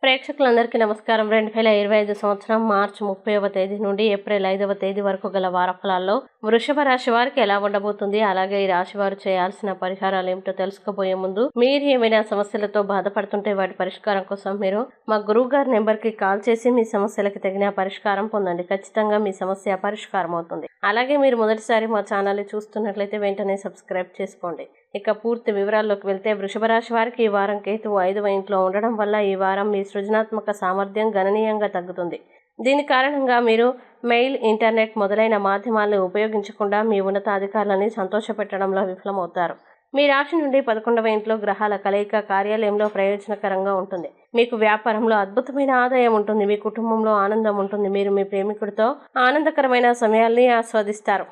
ప్రేక్షకులందరికీ నమస్కారం. 2025 సంవత్సరం మార్చి 30వ తేదీ నుండి ఏప్రిల్ 5వ తేదీ వరకు గల వారఫలాల్లో వృషభ రాశి వారికి ఎలా ఉండబోతుంది, అలాగే ఈ రాశి వారు చేయాల్సిన పరిహారాలు ఏమిటో తెలుసుకోబోయే ముందు మీరు ఏమైనా సమస్యలతో బాధపడుతుంటే వాటి పరిష్కారం కోసం మీరు మా గురువు గారి నెంబర్కి కాల్ చేసి మీ సమస్యలకు తగిన పరిష్కారం పొందండి. ఖచ్చితంగా మీ సమస్య పరిష్కారం అవుతుంది. అలాగే మీరు మొదటిసారి మా ఛానల్ని చూస్తున్నట్లయితే వెంటనే సబ్స్క్రైబ్ చేసుకోండి. ఇక పూర్తి వివరాల్లోకి వెళ్తే వృషభ రాశి వారికి ఈ వారం కేతువు 5వ ఇంట్లో ఉండడం వల్ల ఈ వారం మీ సృజనాత్మక సామర్థ్యం గణనీయంగా తగ్గుతుంది. దీని కారణంగా మీరు మెయిల్, ఇంటర్నెట్ మొదలైన మాధ్యమాలను ఉపయోగించకుండా మీ ఉన్నతాధికారులని సంతోషపెట్టడంలో విఫలమవుతారు. మీ రాశి నుండి 11వ ఇంట్లో గ్రహాల కలయిక కార్యాలయంలో ప్రయోజనకరంగా ఉంటుంది. మీకు వ్యాపారంలో అద్భుతమైన ఆదాయం ఉంటుంది. మీ కుటుంబంలో ఆనందం ఉంటుంది. మీరు మీ ప్రేమికుడితో ఆనందకరమైన సమయాల్ని ఆస్వాదిస్తారు.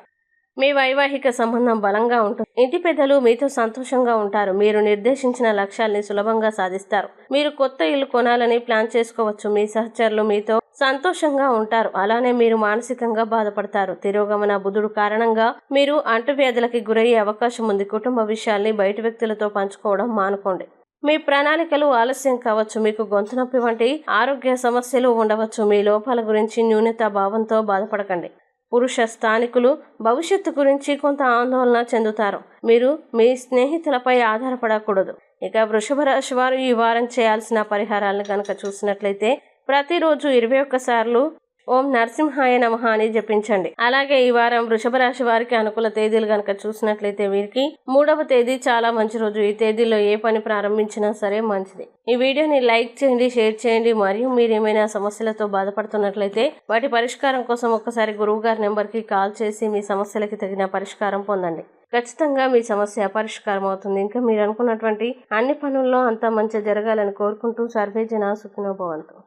మీ వైవాహిక సంబంధం బలంగా ఉంటుంది. ఇంటి పెద్దలు మీతో సంతోషంగా ఉంటారు. మీరు నిర్దేశించిన లక్ష్యాల్ని సులభంగా సాధిస్తారు. మీరు కొత్త ఇల్లు కొనాలని ప్లాన్ చేసుకోవచ్చు. మీ సహచరులు మీతో సంతోషంగా ఉంటారు. అలానే మీరు మానసికంగా బాధపడతారు. తిరోగమన బుధుడు కారణంగా మీరు అంటువ్యాధులకి గురయ్యే అవకాశం ఉంది. కుటుంబ విషయాల్ని బయట వ్యక్తులతో పంచుకోవడం మానుకోండి. మీ ప్రణాళికలు ఆలస్యం కావచ్చు. మీకు గొంతు నొప్పి వంటి ఆరోగ్య సమస్యలు ఉండవచ్చు. మీ లోపాల గురించి న్యూనతా భావంతో బాధపడకండి. పురుష స్థానికులు భవిష్యత్తు గురించి కొంత ఆందోళన చెందుతారు. మీరు మీ స్నేహితులపై ఆధారపడకూడదు. ఇక వృషభ రాశి వారు ఈ వారం చేయాల్సిన పరిహారాలను కనుక చూసినట్లయితే ప్రతిరోజు 21 సార్లు ఓం నరసింహాయ నమః అని జపించండి. అలాగే ఈ వారం వృషభ రాశి వారికి అనుకూల తేదీలు కనుక చూసినట్లయితే వీరికి 3వ తేదీ చాలా మంచి రోజు. ఈ తేదీలో ఏ పని ప్రారంభించినా సరే మంచిది. ఈ వీడియోని లైక్ చేయండి, షేర్ చేయండి. మరియు మీరు ఏమైనా సమస్యలతో బాధపడుతున్నట్లయితే వాటి పరిష్కారం కోసం ఒక్కసారి గురువు గారి నెంబర్కి కాల్ చేసి మీ సమస్యలకి తగిన పరిష్కారం పొందండి. ఖచ్చితంగా మీ సమస్య పరిష్కారం అవుతుంది. ఇంకా మీరు అనుకున్నటువంటి అన్ని పనుల్లో అంతా మంచి జరగాలని కోరుకుంటూ సర్వే జనా సుఖినో భవంతు.